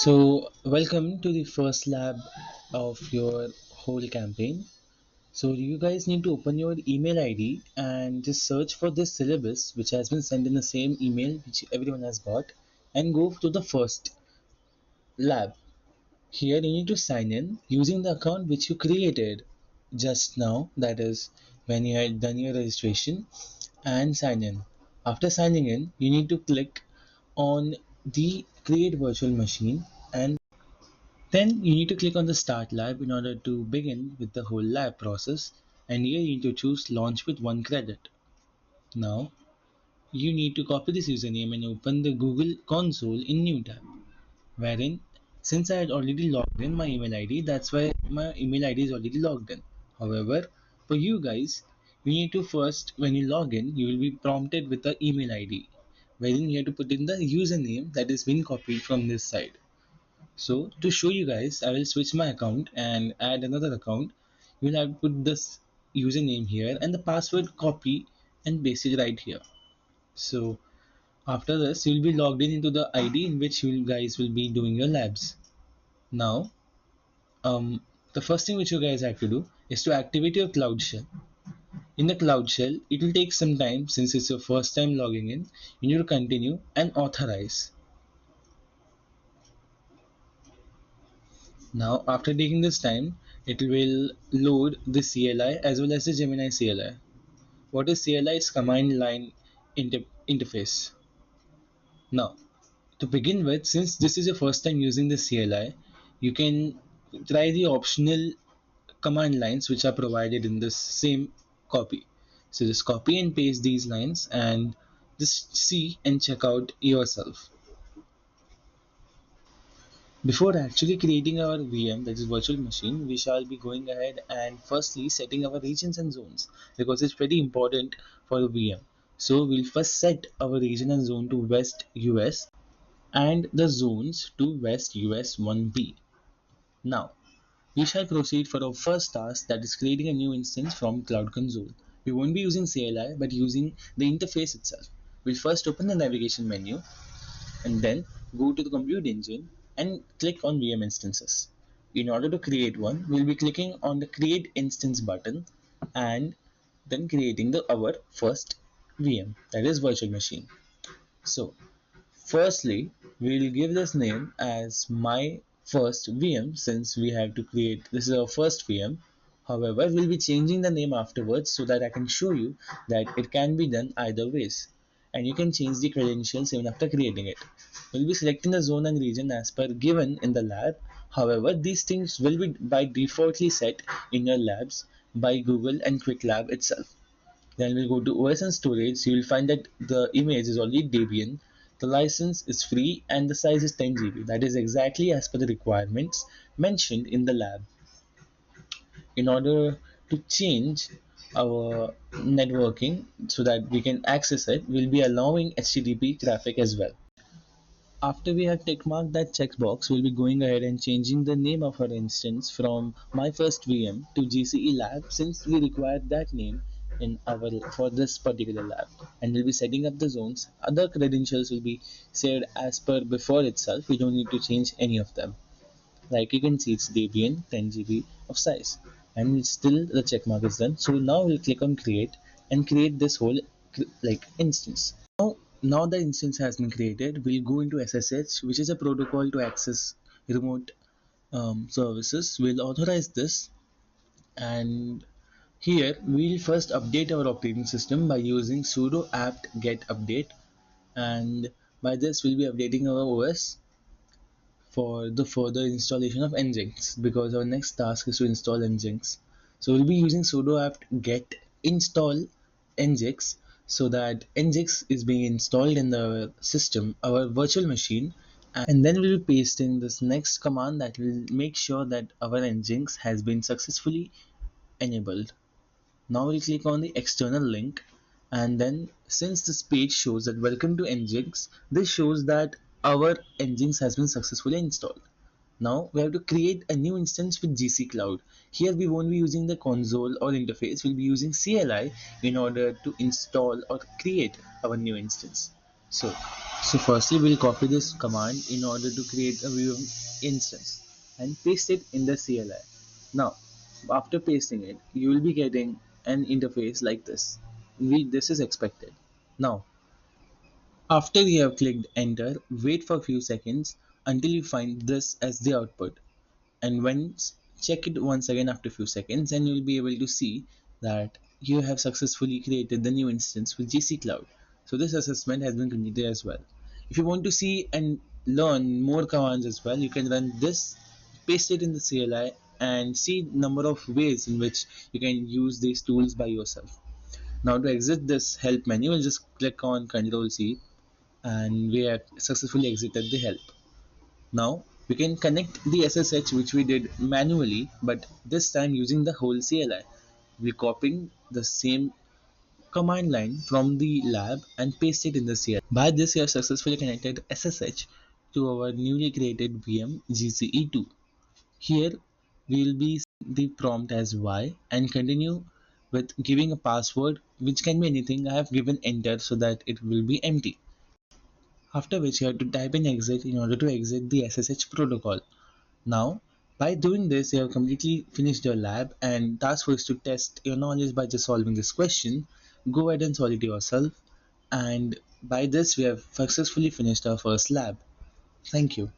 So, welcome to the first lab of your whole campaign. So, you guys need to open your email ID and just search for this syllabus, which has been sent in the same email which everyone has got, and go to the first lab. Here, you need to sign in using the account which you created just now, that is, when you had done your registration, and sign in. After signing in, you need to click on the create virtual machine, and then you need to click on the Start Lab in order to begin with the whole lab process, and here you need to choose Launch with 1 credit. Now you need to copy this username and open the Google console in New tab, wherein since I had already logged in my email ID, that's why my email ID is already logged in. However, for you guys, you need to first, when you log in, you will be prompted with the email ID, wherein you have to put in the username that is being copied from this side. So to show you guys, I will switch my account and add another account. You will have to put this username here and the password copy and paste it right here. So after this, you will be logged in into the ID in which you guys will be doing your labs. Now, the first thing which you guys have to do is to activate your Cloud Shell. In the Cloud Shell, it will take some time since it's your first time logging in. You need to continue and authorize. Now, after taking this time, it will load the CLI as well as the Gemini CLI. What is CLI? Is command line interface. Now, to begin with, since this is your first time using the CLI, you can try the optional command lines which are provided in this same copy. So just copy and paste these lines and just see and check out yourself. Before actually creating our VM, that is virtual machine, we shall be going ahead and firstly setting our regions and zones because it's very important for the VM. So we'll first set our region and zone to West US and the zones to West US 1B. Now, we shall proceed for our first task, that is creating a new instance from Cloud Console. We won't be using CLI but using the interface itself. We'll first open the navigation menu and then go to the compute engine and click on VM instances. In order to create one, we'll be clicking on the create instance button and then creating our first VM, that is virtual machine. So firstly, we'll give this name as my first VM since we have to create, this is our first VM. However, we'll be changing the name afterwards so that I can show you that it can be done either ways. And you can change the credentials even after creating it. We'll be selecting the zone and region as per given in the lab. However, these things will be by defaultly set in your labs by Google and QuickLab itself. Then we'll go to OS and storage. You will find that the image is already Debian. The license is free and the size is 10 GB. That is exactly as per the requirements mentioned in the lab. In order to change our networking so that we can access it, we'll be allowing HTTP traffic as well. After we have tick marked that checkbox, we'll be going ahead and changing the name of our instance from my first VM to GCE Lab since we require that name in our for this particular lab. And we'll be setting up the zones. Other credentials will be saved as per before itself. We don't need to change any of them. Like you can see, it's Debian 10 GB of size, and it's still the check mark is done. So now we'll click on create and create this whole like instance. Now the instance has been created, we'll go into SSH, which is a protocol to access remote services. We'll authorize this, and here we'll first update our operating system by using sudo apt get update, and by this we'll be updating our OS for the further installation of Nginx because our next task is to install Nginx. So we'll be using sudo apt get install Nginx so that Nginx is being installed in the system, our virtual machine, and then we'll be pasting this next command that will make sure that our Nginx has been successfully enabled. Now we'll click on the external link, and then since this page shows that welcome to Nginx, this shows that our Nginx has been successfully installed. Now we have to create a new instance with GC Cloud. Here we won't be using the console or interface, we'll be using CLI in order to install or create our new instance. So, so firstly we'll copy this command in order to create a VM instance and paste it in the CLI. Now, after pasting it, you will be getting an interface like this. This is expected. Now, after you have clicked enter, wait for a few seconds until you find this as the output. And once check it once again after a few seconds and you'll be able to see that you have successfully created the new instance with GC Cloud. So this assessment has been completed as well. If you want to see and learn more commands as well, you can run this, paste it in the CLI and see number of ways in which you can use these tools by yourself. Now to exit this help menu, we'll just click on Ctrl C and we have successfully exited the help. Now we can connect the SSH which we did manually, but this time using the whole CLI. We're copying the same command line from the lab and paste it in the CLI. By this, we have successfully connected SSH to our newly created VM GCE2. Here we will be the prompt as Y and continue with giving a password which can be anything. I have given enter so that it will be empty. After which you have to type in exit in order to exit the SSH protocol. Now, by doing this, you have completely finished your lab and task force to test your knowledge by just solving this question. Go ahead and solve it yourself. And by this, we have successfully finished our first lab. Thank you.